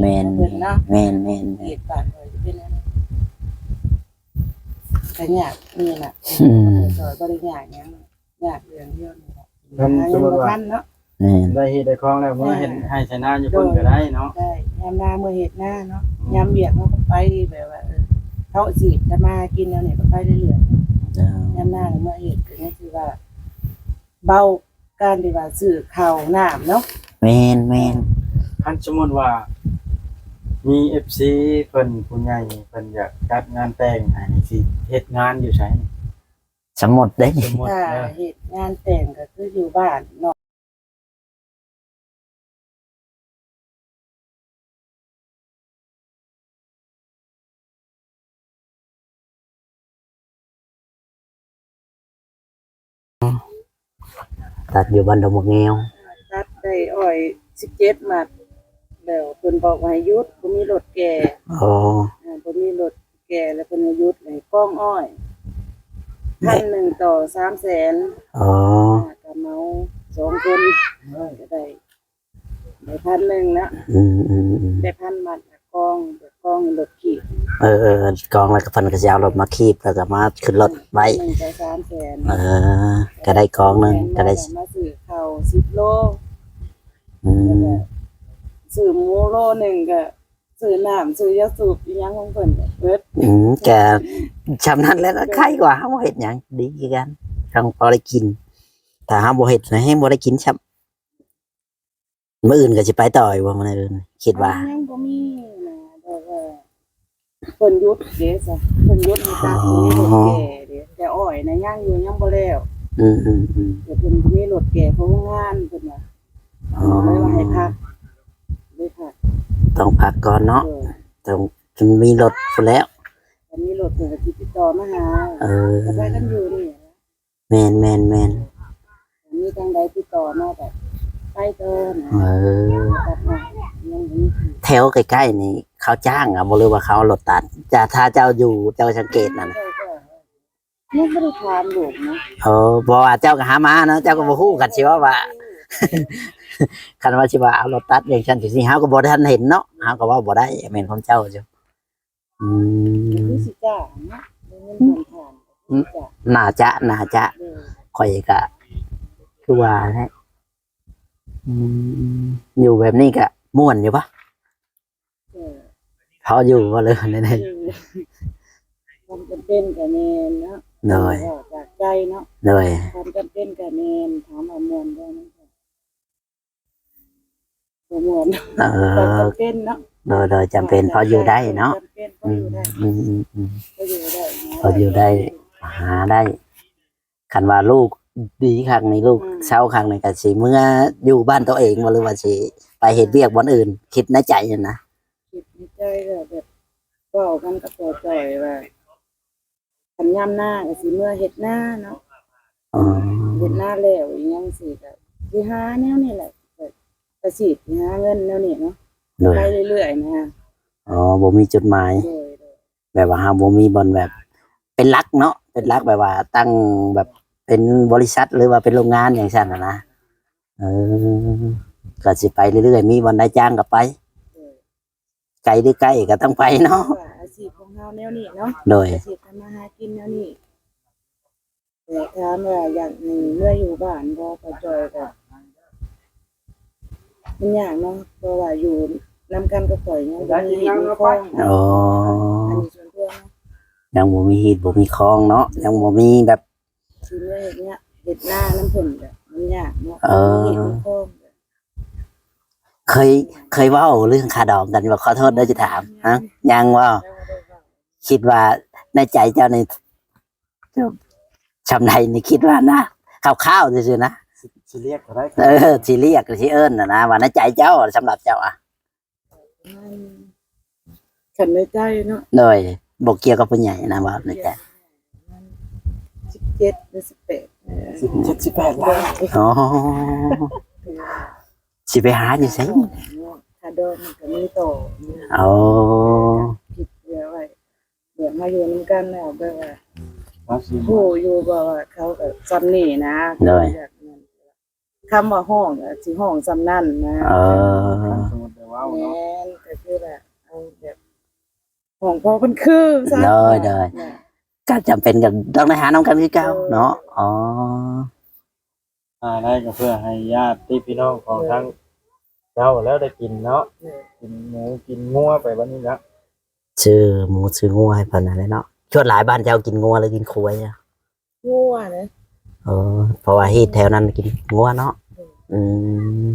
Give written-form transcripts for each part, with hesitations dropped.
แม่นเพิ่นเนาะ แม่นแม่น เหตุการณ์เลยเป็นนั้นก็ยากนี่น่ะซอยบ่ได้ยากหยังยากเรื่องเดียวนี่ล่ะสมมุติว่าเนาะ แม่น ได้เฮ็ดได้คล้องแล้วเมื่อเฮ็ดให้ชนะอยู่เพิ่นก็ได้เนาะ ได้ยามนาเมื่อเฮ็ดนาเนาะยามเวียกเฮาก็ไปแบบว่าเขาสิจะมากินแล้วนี่ก็ไปเรื่อยๆยามนาเมื่อเฮ็ดก็นี่คือว่าเบาการที่ว่าซื้อข้าวน้ำเนาะ แม่นแม่น คันสมมุติว่ามี FC เพิ่นผู้ใหญ่เพิ่นอยากจัดงานแต่งให้สิเฮ็ดงานอยู่ไส สมมุติเด้ สมมุติ ถ้าเฮ็ดงานแต่งก็คืออยู่บ้านเนาะตัดอยู่บ้านดงมะแงว ตัดได้อ้อย17มัดแล้วเพิ่นบอกว่าให้หยุดบ่มีรถแก่ อ๋อ บ่มีรถแก่แล้วเพิ่นให้หยุดให้กองอ้อย1,000ต่อ300,000 อ๋อ ก็เมา2คนก็ได้1,000นะ อืม ได้1,000มัดกองรถขี่ กองแล้วก็เพิ่นก็สิเอารถมาคีบแล้วก็มาขึ้นรถไว้ 1ต่อ300,000 ก็ได้กองหนึงก็ได้ มาซื้อข้าว10โล อืม ซื้อหมูโลนึงก็ซื้อน้ำซื้อยาสูบอีหยังของเพิ่นเบิด แกชำนาญแล้วก็ใครกว่าเฮาเฮ็ดหยังดีคือกันทั้งพอได้กินถ้าเฮาบ่เฮ็ดให้บ่ได้กินซ้ำมื้ออื่นก็สิไปต่ออีกบ่มื้ออื่นคิดว่า ยังบ่มีนะแต่ว่าเพิ่นหยุดเด้ซะเพิ่นหยุดให้ตัดมีรถแก่เด้แต่อ้อยน่ะยังอยู่ยังบ่แล้ว อืม แต่เพิ่นมีรถแก่ของโรงงานเพิ่นว่า อ๋อ เลยว่าให้พักเลยพัก ต้องพักก่อนเนาะต้องจนมีรถพุ่นแล้ว ตอนนี้รถเพิ่นก็สิติดต่อมาหาก็ไปกันอยู่นี่ แม่น มีทางใดติดต่อมาแบบไปเด้อนะ ตัดมายังบ่มีที่ แถวใกล้ๆนี่เขาจ้างบ่หรือว่าเขาเอารถตัดจะถ้าเจ้าอยู่เจ้าสังเกตนั่น ยังบ่ได้ถามลูกนะ เพราะว่าเจ้าก็หามาเนาะเจ้าก็บ่ฮู้กันสิว่าคันว่าสิว่าเอารถตัดอย่างฉันสิเฮาก็บ่ทันเห็นเนาะเฮาก็ว่าบ่ได้แม่นของเจ้าจ้ะคือสิจ้างนะเงินผ่านจ้ะ น่าจะข่อยก็คือว่าแหละอยู่แบบนี้ก็ม่วนอยู่ปะพออยู่บ่เลยนั่น ความจำเป็นก็แม่นเนาะ เลย จากใจเนาะ เลย ความจำเป็นก็แม่นถามว่าม่วนบ่นะบ่ม่วนความจำเป็นเนาะ โดยจำเป็นพออยู่ได้เนาะ จำเป็นพออยู่ได้ พออยู่ได้ พออยู่ได้หาได้คันว่าลูกดีครั้งนี้ลูกเศร้าครั้งนี้ก็สิเมื่ออยู่บ้านตัวเองบ่หรือว่าสิไปเฮ็ดเวียกบ่อนอื่น คิดในใจนั่นนะ คิดในใจก็แบบเว้ากันกับพ่อจ้อยว่าคันยามหน้าก็สิเมื่อเฮ็ดหน้าเนาะ อ๋อ เฮ็ดหน้าแล้วอีหยังสิก็สิหาแนวนี้แหละก็สิหาเงินแนวนี้เนาะ โดย ไปเรื่อยๆนะ อ๋อบ่มีจุดหมาย โดย แบบว่าเฮาบ่มีบ่อนแบบ เป็นหลักเนาะเป็นหลักแบบว่าตั้งแบบเป็นบริษัทหรือว่าเป็นโรงงานอย่างซั่นน่ะนะก็สิไปเรื่อยๆมีบ่อนได้จ้างก็ไปไกลหรือใกล้ก็ต้องไปเนาะ ว่าอาชีพของเฮาแนวนี้เนาะ โดย อาชีพทำมาหากินแนวนี้แต่ถามว่าอยากให้เมื่ออยู่บ้านบ่ก็จอยก็มันยากเนาะเพราะว่าอยู่นำกันกับข่อยยังบ่มีเหตุมีข้อง อ๋อ อันนี้ส่วนตัวนะ ยังบ่มีฮีตบ่มีคลองเนาะยังบ่มีแบบ สิเมื่อเฮ็ดเนี้ยเฮ็ดหน้าน้ำเพิ่นก็มันยากเนาะ เออ มีเหตุมีข้อง เคยเว้าเรื่องค่าดอกกันว่าขอโทษเด้อจะถามฮะยังว่า แล้วบ่ได้ว่า คิดว่าในใจเจ้าในชำใดนี่คิดว่านะข้าวๆซื่อๆนะ สิเรียกก็ได้ สิเรียกสิเอิ้นนะว่าในใจเจ้าสำหรับเจ้าอ่ะ มันขันในใจเนาะ โดยบ่เกี่ยวกับผู้ใหญ่นะว่าในใจ 17หรือ18 17-18ล้าน อ๋อสิไปหาอยู่ไส ถ้าดอกมันก็มีต่อ อ๋อ คิดเยอะไว้เดี๋ยวมาอยู่นำกันแล้วแบบว่า ว่าสิ ผู้อยู่บ่ว่าเขาก็ซ้ำนี่นะคำว่าห้องอะสิห้องซ้ำนั่นนะ เออ สมมุติว่า แม่ เนาะ นก็คือ ของพ่อเพิ่นคือซะ ได้ ก็จำเป็นกับต้องได้หาน้องกันคือเก่าเนาะอ๋อ ได้ก็เพื่อให้ญาติพี่น้องของทั้งเจ้าแล้วได้กินเนาะกินหมูกินงัวไปวันนี้ละ ชื่อหมูชื่องัวให้เพิ่นนั่นแหละเนาะชวดหลายบ้านเจ้ากินงัวหรือกินควายอ่ะ งัวนะ เพราะว่าฮีดแถวนั้นกินงัวเนาะอืม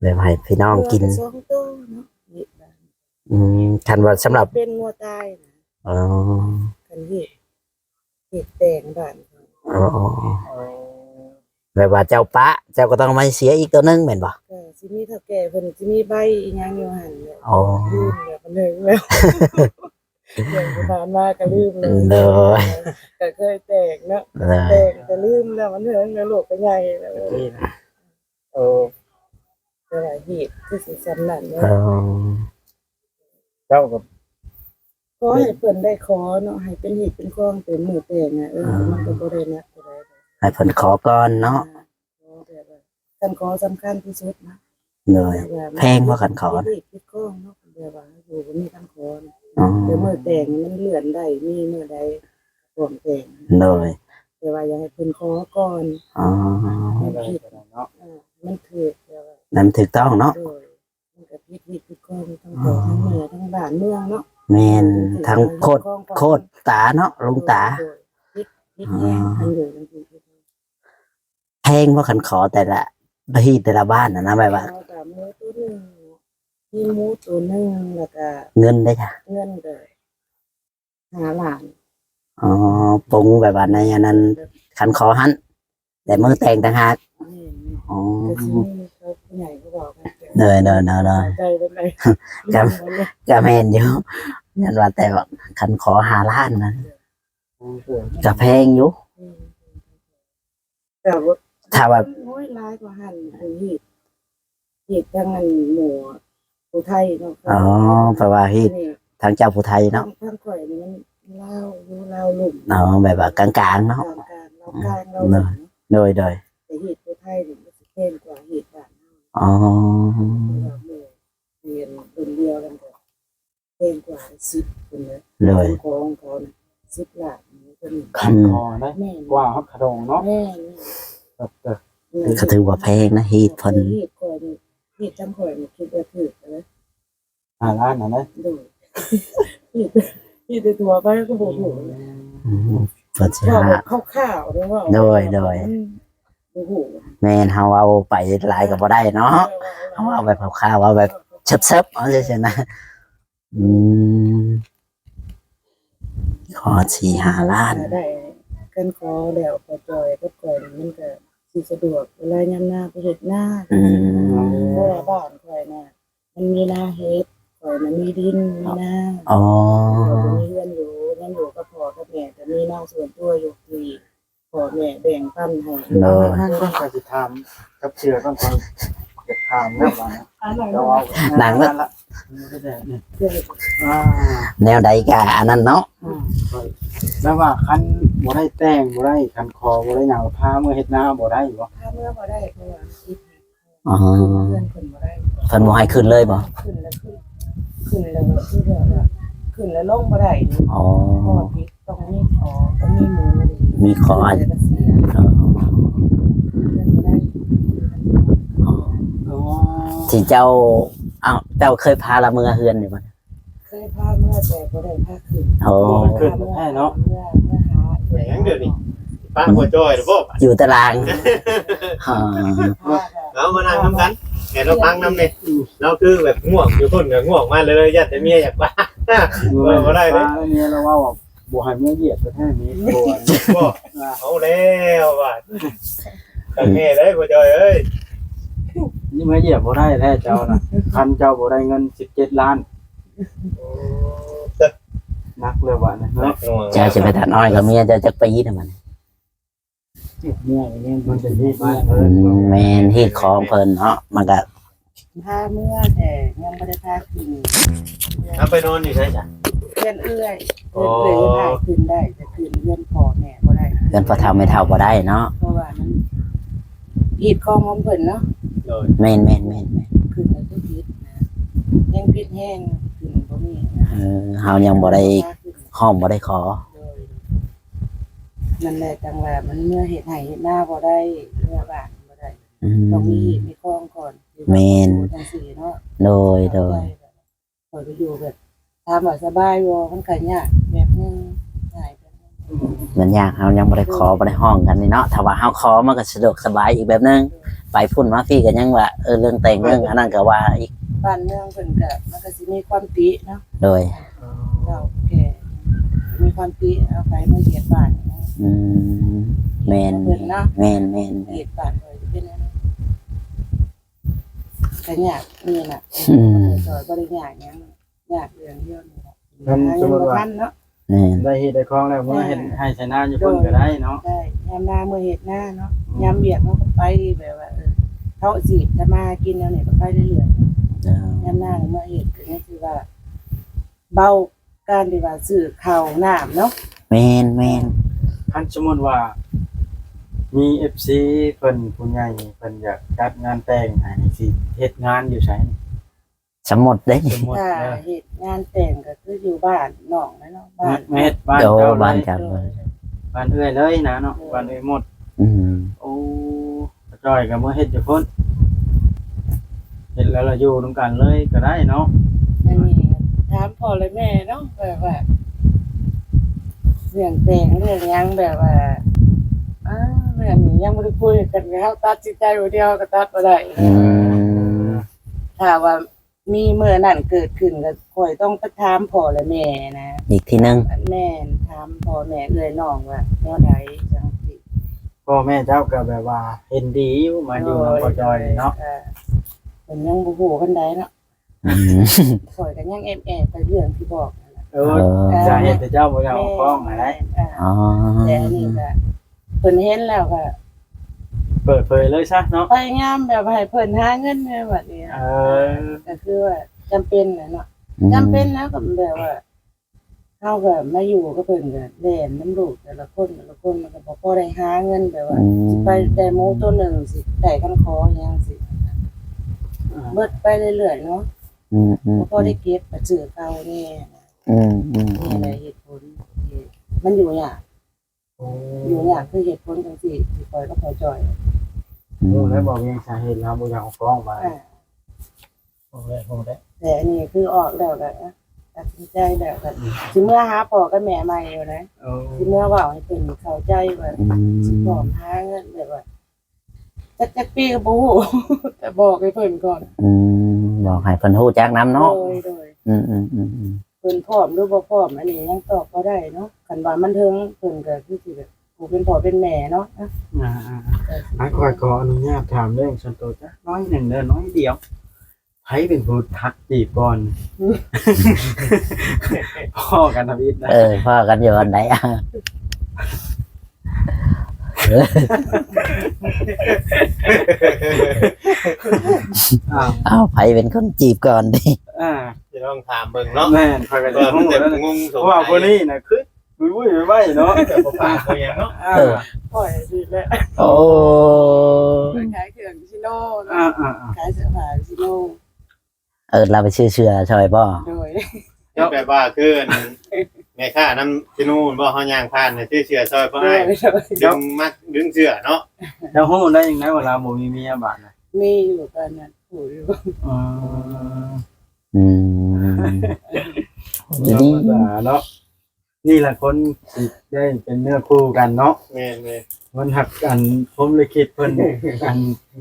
แบบให้พี่น้องกิน งัวสองตัวเนาะนี่บ้าน คันว่าสำหรับ เป็นงัวตายนะ อ๋อ กันเฮ็ดแต่งบ้านเขา อ๋อแบบว่าเจ้าปะเจ้าก็ต้องมาเสียอีกตัวนึงแม่นบ่ ก็สิมีเฒ่าแก่เพิ่นสิมีใบอีหยังอยู่หั่นเนี่ย อ๋อ ลืมแล้วมันเลยแล้วเรื่องที่ผ่านมาก็ลืมเลย เด้อ ก็เคยแต่งเนาะ เล แต่ ย งแต่ลืมแล้วมันเถิงแล้วลูกก็ใหญ่แล้ว นี่นะ แต่ว่าเหตุคือสิสำนั่นเนาะ เจ้ากับ ขอให้เพิ่นได้ขอเนาะให้เป็นเหตุเป็นข้องเป็นมือแต่งอ่ะมันก็บ่ได้นักบ่ได้ ให้เพิ่นขอก่อนเนาะ การขอสำคัญที่สุดนะ เลยแพงกว่ากันขอ เหตุเป็นข้องเนาะแบบว่าอยู่บ่มีการขอ อ๋อ แต่มือแต่งมันเลื่อนได้มีมือใดพร้อมแต่ง เลย แต่ว่าอยากให้เพิ่นขอก่อน อ๋อ มัน ได้ ผิด เนาะ มันถูกแล้ว นั่นถูกต้องเนาะ โดยมันก็ผิดข้องทั้งขอทั้งเหนือทั้งบ้านเมืองเนาะ แม่นทั้งโคตรตาเนาะลุงตา พิษแห้งอันอยู่ทั้งที่ แพงว่าคันขอแต่ละที่แต่ละบ้านนะแบบว่า เอาแต่หมูตัวหนึ่งมีหมูตัวหนึ่งแล้วก็ เงินได้ค่ะ เงินเลย5 ล้าน อ๋อปรุงแบบว่าในอันนั้นคันขอหันแต่มือแต่งต่างหาก นี่ อ๋อ ก็สิมีเขาผู้ใหญ่เขาบอกกัน เลย ใจเป็นไร ก็แม่นอยู่ยันว่าแต่ว่าคันขอ5 ล้านนะก็แพงอยู่ แต่ว่า ถ้าว่า โอ้ยร้ายกว่าหันคือเหตุทั้งนั้นหมู่ผู้ไทยเนาะ อ๋อแปลว่าฮีดทางเจ้าผู้ไทยเนาะ ทั้งข่อยนี่มันเล่าอยู่เล่าลุ่ม อ๋อแบบว่ากลางๆเนาะ การเราหลุ่ม โดย แต่เหตุผู้ไทยนี่มันสิเป็นกว่าเหตุบ้านเฮา อ๋อ เราเรียนรุ่นเดียวกันก็เป็นกว่า10คนเลย เลย ของเขาน่ะ10 ล้านนี่ก็มี ขันคอนะ แม่ กว่าฮักขะดงเนาะ แม่ ก็ถือว่าแพงนะฮีดเพิ่น เหตุข่อยนี่เหตุจำข่อยนี่คิดว่าถูกนะ ล้านนะนะ ดูที่ตัวไปก็บอกถูก เพิ่นสิ ว่า หา ข้าวๆด้วยว่า โดย โอ้โห แม่นเฮาเอาไปหลายก็บ่ได้เนาะเฮาเอาแบบคร่าวๆเอาแบบเชิบๆเอาซื่อๆนะขอ4-5 ล้าน ได้กันขอแล้วก็จอยก็ก่อนมันก็สิสะดวกเวลายามหน้าไปเฮ็ดหน้าเพราะว่าบ้านข่อยน่ะมันมีนาเฮ็ดข่อยมันมีดินมีนา อ๋อ มีเรือนอยู่นั่นอยู่ก็พอกับแม่แต่มีหน้าส่วนตัวอยู่ที่พ่อแม่แบ่งปันให้ ท่านต้องการจะทำกับเชื่อต้องการจะทำนะว่า อันไหน เราเอาหนังละ แนวใดกะอันนั้นเนาะ แล้วว่าคันบ่ได้แต่งบ่ได้คันคอบ่ได้หยังพาเมื่อเฮ็ดนาบ่ได้บ่ ถ้าเมื่อบ่ได้เพราะว่าคิด อ๋อ เพื่อนคนบ่ได้ เพิ่นบ่ให้ขึ้นเลยบ่ ขึ้นแล้วคือแบบว่าขึ้นแล้วลงบ่ได้ อ๋อ เพราะว่าพิษต้องมีขอต้องมีหมู มีขอ จะเสีย อ๋อ เพื่อนบ่ได้ อ๋อ อ๋อ ที่เจ้าเจ้าเคยพาละเมือเฮือนอยู่บ่ เคยพาเมื่อแต่บ่ได้พาขึ้น โอ้ ขึ้นแท้เนาะ เมื่อหา แหวงเดี๋ยวนี้ป้าหัวจอยหรือเปล่า อยู่ตารางอ๋อ เรามานั่งทำกันแกเราพังน้ำเนี่ยเราคือแบบง่วงอยู่คนกับง่วงมาเลยญาติเมียอยากป้า บ่ได้เลยเนี่ยเราว่าบ่ให้เมื่อเหยียบก็แท้นี้บ่ บ่เอาแล้วว่ะทำแม่เลยหัวจอยเอ้ย นี่เมื่อเหยียบบ่ได้แท้เจ้าน่ะคันเจ้าบ่ได้เงิน17 ล้านนักเลยว่ะนะเนาะ เจ้าจะไปตัดอ้อยกับเมียเจ้าจักปีน่ะมัน เนี่ยมันจะดีมาก แม่นเฮ็ดของเพิ่นเนาะมันก็ พาเมื่อแต่ยังบ่ได้พาขึ้น เอาไปนอนอยู่ใช่จ้ะ เพื่อนเอื้อยพาขึ้นได้แต่ขึ้นเพื่อนพ่อแม่บ่ได้ เพิ่นพอเฒ่าไม่เฒ่าบ่ได้เนาะ เพราะว่ามันผิดของของเพิ่นเนาะ โดย แม่น ขึ้นแล้วก็ผิดนะยังผิดแห้งขึ้นบ่ นี้ เฮายังบ่ได้ห้อมบ่ได้ขอ โดยนั่นแหละจังว่ามันเมื่อเฮ็ดให้เฮ็ดหน้าบ่ได้เมื่อบ้านบ่ได้ อื ต้องมี ม เหตุมีข้องก่อน แม่น จังซี่เนาะ โดยโดย คอยไปอยู่แบบถามว่าสบายบ่มันก็ยากแบบนึงง่ายแบบนึง มันยากเฮายังบ่ได้ขอบ่ได้ห้องกันนี่เนาะถ้าว่าเฮาขอมันก็สะดวกสบายอีกแบบนึงไปพุ่นมาพี่ก็ยังว่าเรื่องแต่งเรื่องอันนั้นก็ว่าอีก บ้านเมืองเพิ่นก็มันก็สิมีความติเนาะ โดย เจ้าแก่มีความติเอาไปมาเหยียดบ้าน อืมแม่น เพิ่นเนาะ แม่นแม่น เหยียดบ้านเพิ่นเป็นอันนั้นก็ยากนี่น่ะ อืม ซอยบ่ได้ยากหยังยากเรื่องเดียวนี่ล่ะ สมมุติว่า ทันเนาะ แม่น ได้เฮ็ดได้คล้องแล้วเมื่อเห็นให้ชนะอยู่เพิ่นก็ได้เนาะ ได้ยามนาเมื่อเฮ็ดหน้าเนาะยามเบียดเนาะก็ไปแบบว่าเขาสิจะมากินแล้วเนี่ยก็ไปเรื่อยๆ เจ้า ยามหน้าเมื่อเห็ดก็นี่คือว่า เบาการที่ว่าซื้อข้าวน้ำเนาะ แม่นแม่น คันสมมุติว่า มี FC เพิ่นผู้ใหญ่เพิ่นอยากจัดงานแต่งให้สิเฮ็ดงานอยู่ไสนี่ สมมุติเด้ สมมุติ ถ้า เด้อ เฮ็ดงานแต่งก็คืออยู่บ้านน้องนะเนาะบ้าน มาเฮ็ดบ้าน โด เจ้า บ้าน เลย จับ บ้านเอื้อยเลยนะเนาะบ้านเอื้อยหมด อืม โอ้จอยก็บ่เฮ็ดอยู่พุ่นเฮ็ดแล้วเราอยู่นํกันเลยก็ได้เนาะ อันนี้ถามพ่อและแม่เนาะแบบว่าเรื่องแต่งเรื่องหยังแบบว่าเรื่องนี้ยังบ่ได้คุยกันแล้วตัดสินใจผู้เดียวก็ตัดบ่ได้ อืม ถ้าว่ามีมื้อนั้นเกิดขึ้นก็ค่อยต้องไปถามพ่อและแม่นะ อีกทีหนึง แม่นถามพ่อแม่เอื้อยน้องว่าแนวใดจังซี่ พ่อแม่เจ้าก็แบบว่าเห็นดีอยู่มาอยู่นำพ่อจอยเนาะ เพิ่นยังบ่ฮู้กันใดเนาะ อืม ข่อยก็ยังแอบๆไปเรื่องที่บอกนั่นแหละ จะเฮ็ดแต่เจ้าบ่อยากเอาฟ้องอะไร อ๋อ แต่อันนี้ก็เพิ่นเห็นแล้วก็ เปิดเผยเลยซะเนาะ พยายามแบบให้เพิ่นหาเงินในบัดนี้ เออ ก็คือว่าจำเป็นน่ะเนาะจำเป็นแล้วก็แบบว่าเฮาก็มาอยู่กับเพิ่นก็แล่นน้ำลูกแต่ละคนมันก็บ่พอได้หาเงินแบบว่าสิไปแต่หมูตัวหนึงสิได้กันขออิหยังสิเบิดไปเรื่อยๆเนาะ อืมอืม บ่พอได้เก็บก็ซื้อเก่าแน่นะ อืมอืม นี่แหละเหตุผลที่มันอยู่ยากอยู่ยากคือเหตุผลจังซี่ที่คอยก็พอจ่อย รู้แล้วบอกยังสาเหตุเราบ่อยากเอาฟ้องไป อ่า โอ้ได้โอ้ได้ แต่อันนี้คือออกแล้วก็ตัดสินใจแล้วก็สิเมื่อหาพ่อกับแม่ใหม่อยู่นะ โอ้ สิเมื่อเว้าให้เพิ่นเข้าใจว่า อื สิพร้อ ม มหาเงินแบบว่าจักปีก็บ่ฮู้ แต่บอกให้เพิ่นก่อน อืมบอกให้เพิ่นฮู้จักนำเนาะ โดย อืมอืมอืมอืม เพิ่นพร้อมหรือบ่พร้อมอันนี้ยังตอบบ่ได้เนาะคันว่ามันถึงเพิ่นก็คือสิแบบผู้เป็นพ่อเป็นแม่เนาะ ขออนุญาตถามเรื่องส่วนตัวจ้ะน้อยหนึ่งเด้อน้อยเดียวไผเป็นผู้ทักจีบก่อน พ่อกันทวิตนะ พ่อกันอยู่อันไหนอ่ะ อ้าว เอ้าไผเป็นคนจีบก่อนดิ อ่า จะต้องถามเบิ่งเนาะ แม่นคอยกัน เออ จะ มัน งง จะ แล้ว งงส เพ ง ราะว่า สัย คนนี้น่ะคือวุ้ยไว้เนาะ แต่บ่ปากบ่หยังเนาะ อ่า ปล่อยสิแล้ว โอ้ ขายเครื่องชิโน่ อ่าอ่า ขายเสื้อผ้าชิโน่ เราไปชื่อเชื่อช่วยบ่ โดย ที่แปลว่าคือแม่ค้านำที่นู่นบ่เฮาย่างผ่านน่ะชื่อเชื่อซอยพ่อ โด อ้าย ย ดึงมัดดึงเสื้อเนาะ แล้วฮู้ได้ยังไงเวลาบ่มีเมียบาดน่ะ มีอยู่กันนั้นผู้อยู่ อ๋อ อืม ธรรมดาเนาะนี่แหละคนสิได้เป็นเนื้อคู่กันเนาะ แม่น มันหักกันผมเลยคิดเพิ่นกัน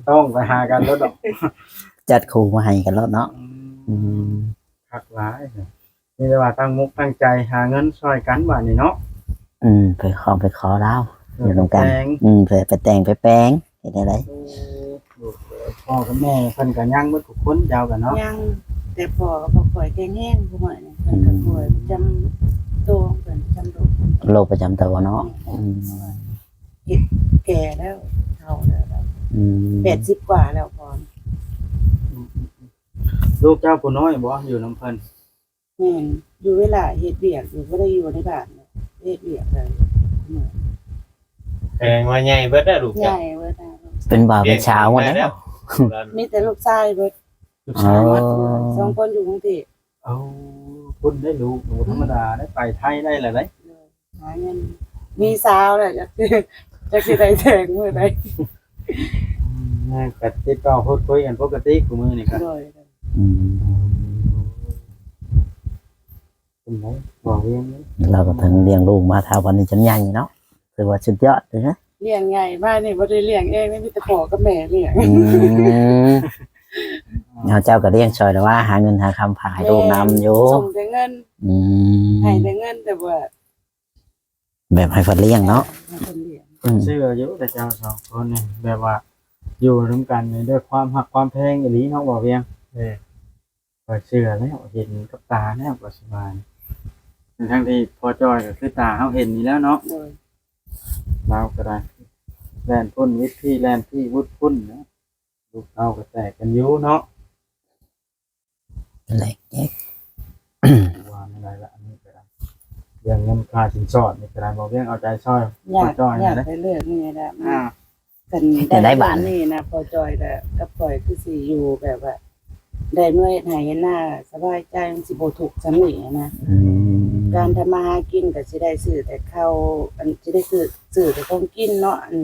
ต้องไปหากันแล้วดอก จัดครูมาให้กันแล้วเนาะอืม หักหลายนี่แต่ว่าตั้งมุกตั้งใจหาเงินช่วยกันบาดนี้เนาะ ไปขอเล่า อยู่ตรงกลาง แตง ไปแต่งไปแปลงเห็นอะไร พ่อกับแม่เพิ่นก็ย่างเบิดทุกคนยาวกันเนาะ ยังแต่พอก็บ่ค่อยแข็งแรงผู้ใหม่นี่เพิ่นก็ป่วยจำตัวเพิ่นจำโรค โรคประจำตัวเนาะอืม แก่แล้วเฒ่าแล้ว อืม 80กว่าแล้วพอ ลูกเจ้าผู้น้อยบ่อยู่นำเพิ่น แม่นอยู่เวลาเฮ็ดเวียกอยู่บ่ได้อยู่ในบ้านเนาะเฮ็ดเวียกเลย แพงว่าใหญ่เบิดได้ลูก ให จ้ะ ญ่เบิดนะ เป็นบ่าวเป็นสาวหมดแล้ว มีแต่ลูกชายเบิด ลูกชายวัด สองคนอยู่กรุงเทพ เอาคุณได้รู้ธรรมดาได้ไปไทยได้แหละได้ หาเงินมีสาวแหละจะสิได้แทงมื้อใด ก็ติดต่อพูดคุยกันปกติกูมือนี่ครับ โดย อืม คุณไหนบอกเรียนนี่ เราก็ถึงเลี้ยงลูกมาเท่าวันนี้จนใหญ่เนาะถือว่าสุดยอดเลยนะ เลี้ยงใหญ่บ้านนี่บ่ได้เลี้ยงเองนี่มีแต่พ่อกับแม่เลี้ยง อืมเอาเจ้าก็เลี้ยงช่วยแต่ว่าหาเงินหาคำผ่ายลูกนำอยู่ ส่งแต่เงิน อืม ให้แต่เงินแต่ว่า แบบให้เพิ่นเลี้ยงเนาะ ให้คนเลี้ยง อืม เชื่ออยู่แต่เจ้าสองคนนี่แบบว่า อยู่ร่วมกันนี่ด้วยความหักความแพงอีหลีเนาะบอกเพียงก็เชื่อแล้วเห็นกับตาแล้วก็สบายทั้งที่พอจอยก็คือตาเขาเห็นนี่แล้วเนาะ โดย เราก็ได้แลนพุ่นวิธีแลนที่วุดพุ่นนะลูกเอาก็แตกกันอยู่เนาะ เล็กเอ๊ะ ว่าอะไรละอันนี้ก็ได้เรื่องเงินค่าสินสอดนี่ก็ได้บอกเรื่องเอาใจช่วย อยาก จอย อยาก นะ ไปเลือกนี่แหละ อ่า กันนี่นะพอจอยแต่กับปล่อยคือสิอยู่แบบว่าได้เมื่อเฮ็ดให้เห็นหน้าสบายใจมันสิบ่ทุกข์สำนีนะ อืม การทำมาหากินก็สิได้ซื้อแต่ข้าวอันสิได้ซื้อแต่ของกินเนาะอัน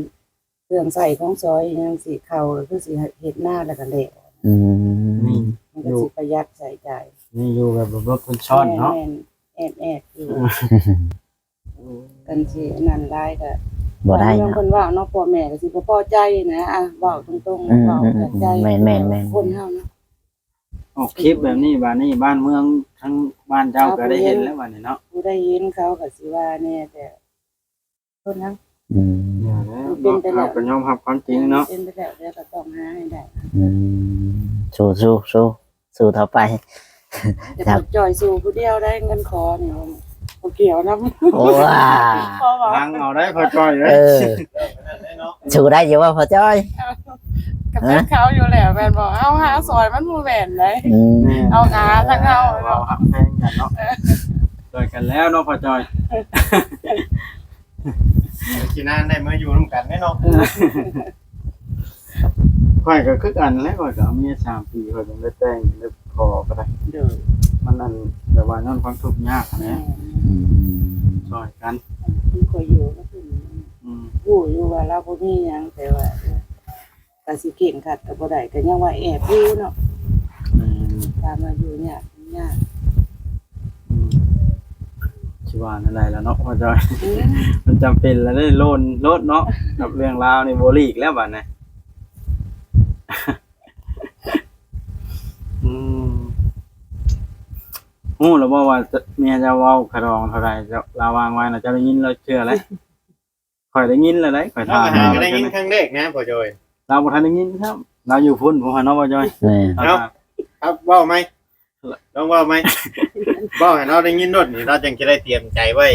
เครื่องใส่ของซอยยังสิข้าวก็คือสิเฮ็ดหน้าแล้วก็แล้ว อืม นี่ มันก็สิประหยัดใส่ใจ นี่อยู่แบบรถคนช้อนเนาะ แม่แอบอยู่กันสินั่นได้ก็ บ่ได้ บาง เนาะ คนว่าเนาะพ่อแม่ก็สิบ่พอใจนะอ่ะเว้าตรงๆเว้าจากใจ แม่นๆๆ คนเฮาเนาะ ออกคลิปแบบนี้บ้านนี้บ้านเมืองทั้งบ้านเจ้าก็ได้เห็นแล้วบ้านนี้เนาะ ผู้ได้ยินเขาก็สิว่าแน่แต่คนนั้น อืม เนี่ยแล้วเราก็ยอมรับความจริงเนาะ เป็นไปแล้วแล้วก็ต้องหาให้ได้ อืมสู้สู้สู้สู้ต่อไป แต่พอจ่อยสู่ผู้เดียวได้เงินขอนี่บ่เกี่ยวนํ โอ้ว้า เพราะว่า ฟังเอาได้พอจอยเล เอย อสู้ได้อยู่ว่าพอจ้อย กับเป็นเขาอยู่แล้วแม่นบอกเอาหาซอยมันบ่แม่นเลย อืม เอาหาทั้งเอา เราหักแพงกันเนาะจอยกันแล้วเนาะพอจอย กินนานได้มาอยู่ร่วมกันแน่นอน ค่อยก็คือกันแล้วค่อยก็เอาเมีย3 ปีค่อยยังได้แต่งได้ขอก็ได้ เด้อ มันนั่นแบบว่านั่นความทุกข์ยากนะ อืม ช่วยกัน ที่คอยอยู่ก็คือ อืม อยู่ว่าเราบ่มีหยังแต่ว่าก็สิเก่งคัดก็บ่ได้ก็ยังว่าแอบอยู่เนาะตามมาอยู่เนี่ยยาก ชิวานั่นแหละแล้วเนาะพอจอย มันจำเป็นแล้วได้โลดเนาะกับเรื่องราวในโบลีกแล้วบัดนะแล้วบอกว่าเมียจะเว้าขะดองเท่าไรจะลาวางไว้นะจะได้ยินเราเชื่อแล้วข่อยได้ยินแล้วได้ข่อย เรา ถาม หาก็ได้ยินครั้งแรกนะพ่อจอย เราบ่ทันได้ยินครับ เราอยู่พุ่นผมว่าเนาะบ่จอย นี่ ครับเว้าไหมลองเว้าไหมเว้าให้เราได้ยินรถนี่เราจังจะได้เตรียมใจไว้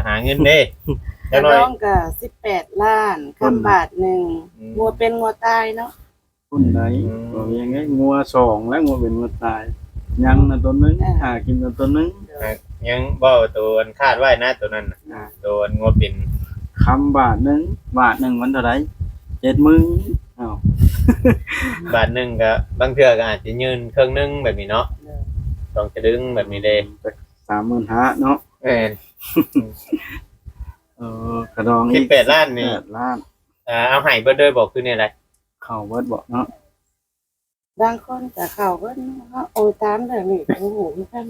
หาเงินเด้จั แต่ งหน่อย น้องก็18ล้านคำบาทหนึงงัวเป็นงัวตายเนาะ พุ่นใดบ่มียังไงงัว2และงัวเป็นงัวตายยังน่ะตัวนึงหากินน่ะตัวนึง ยังเว้าตัวอันคาดไว้นะตัวนั้นน่ะตัวอันงบเป็น คำบาทหนึงมันเท่าไหร่70,000อ้าว บาทหนึงก็บางเทื่อก็อาจจะยืนครึ่งหนึงแบบนี้เนาะต้องจะดึงแบบนี้เด้ 35,000เนาะ แม่น กระดอง 18ล้านนี่ 8ล้าน เอาให้เบิดเลยบอกคือเนี่ยอะไร เข้าเบิดบ่เนาะ บางคนก็เข้าเพิ่นโอ้ตามแบบนี้โอ้โหมันกัน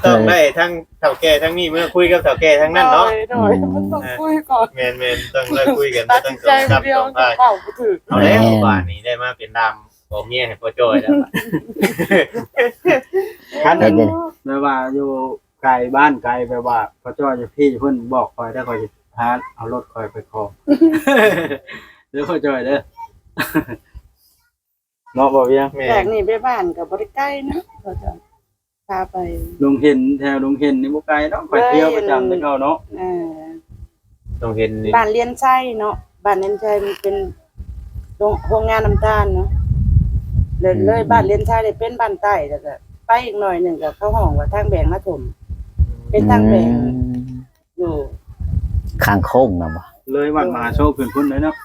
ต้องได้ทั้งเฒ่าแก่ทั้งนี้เมื่อคุยกับเฒ่าแก่ทั้งนั้นเนาะ โดยมันต้องคุยก่อน แม่นต้องได้คุยกัน ตัด ต้อง ใจ จับ เดียว ต้องได้ เข้าบ่ถึก เอาแล้วบ้านนี้ได้มาเป็นดำของเมียให้พ่อจ้อยแล้ว คันนั้นแม่ว่าอยู่ไกลบ้านไกลแปลว่าพระเจ้าจะพี่เพิ่นบอกคอยได้คอยพาเอารถคอยไปขอเด้อพระเจ้าเด้อเนาะบ่เวียง แม่ แรกนี่ไปบ้านก็บ่ได้ใกล้นะก็จะพาไป ลุงเห็นแถวลุงเห็นนี่บ่ไกลเนาะคอยเที่ยวประจำแต่เก่าเนาะ ต้องเห็นนี่ บ้านเลียนไส้เนาะบ้านเลียนไส้มันเป็นโรงงานน้ำตาลเนาะเลยบ้านเลียนไส้ได้เป็นบ้านใต้แล้วก็ไปอีกหน่อยหนึงก็เข้าห้องว่าทางแบงมาถมเป็นทางแบงอยู่ ข้างโค้งนะบ่ เลยวัดมหาโชคขึ้นพุ่นเลยเนาะ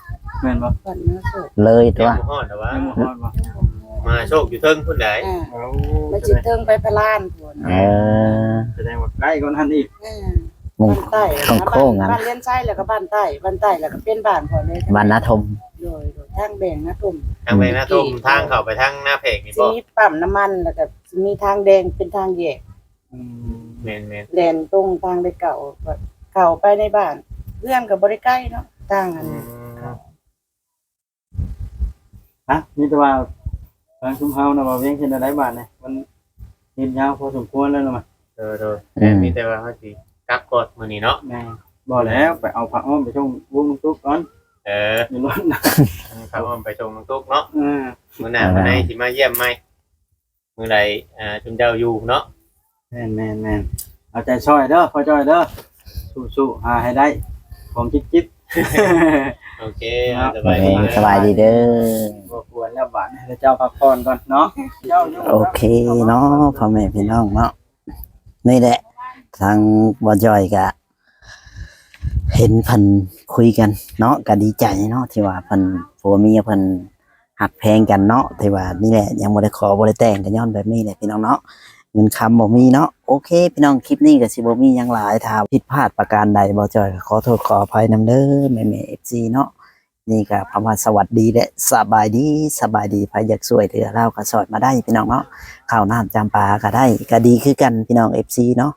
แม่นบ่ บ้านมาโศก เลยตั ยั ว งบ่ฮอดแต่ว่า ยังบ่ฮอดบ่ มาโชคอยู่เทิงพุ่นใด เอา มาจิตเทิงไปพะลานพุ่น เออ แสดงว่าใกล้กว่านั้นอีก มุง บ้านใต้ โค้งๆกัน บ้านเลี้ยนไส้แล้วก็บ้านใต้บ้านใต้แล้วก็เป็นบ้านพอเลย วันนาทม โดยทางแบ่งนะตุ่ม ทางไปหน้าทุ่มทางเข้าไปทางหน้าเพกนี่ สิ บ่ มีปั๊มน้ำมันแล้วก็สิมีทางแดงเป็นทางแยก แม่น แลนตรงทางไปเก่าเข้าไปในบ้านเพื่อนก็บ่ได้ใกล้เนาะทางอันนี้ ฮะนี่แต่ว่าทางชุมเฮานะบ่เวียงเห็นอะไรบาดเนี่ยมันเห็นยาวพอสมควรแล้วล่ะมั้ย โดยมีแต่ว่าเฮาสิกลับกดมื้อนี้เนาะ แม่บ่แล้วไปเอาผ้าอ้อมไปชงวงตุ๊กก่อน อยู่รถนะ ครับผมไปชมน้องตุ๊กเนาะ อืม มื้อหน้ามื้อไหนสิมาเยี่ยมใหม่มื้อใดจุมเจ้าอยู่เนาะ แม่นเอาใจช่วยเด้อพอช่วยเด้อสู้ๆหาให้ได้ของจิ๊บ โอเค ครับ สบายดี สบายดีเด้อ บ่ควรแล้วบาดให้เจ้าพักผ่อนก่อนเนาะเจ้าอยู่ โอเคเนาะพ่อแม่พี่น้องเนาะนี่แหละทางบ่จอยก็เห็นเพิ่นคุยกันเนาะก็ดีใจเนาะที่ว่าเพิ่นผัวเมียเพิ่นหักแพงกันเนาะที่ว่านี่แหละยังบ่ได้ขอบ่ได้แต่งกันย้อนแบบนี้แหละพี่น้องเนาะเงินคำบ่มีเนาะโอเคพี่น้องคลิปนี้ก็สิบ่มีหยังหลายถ้าผิดพลาดประการใดบ่จอยก็ขอโทษขออภัยนำเด้อแม่ๆ FC เนาะนี่ก็คำว่าสวัสดีและสบายดีใครอยากช่วยเหลือเราก็สอดมาได้พี่น้องเนาะข้าวน้ำจำปาก็ได้ก็ดีคือกันพี่น้อง FC เนาะ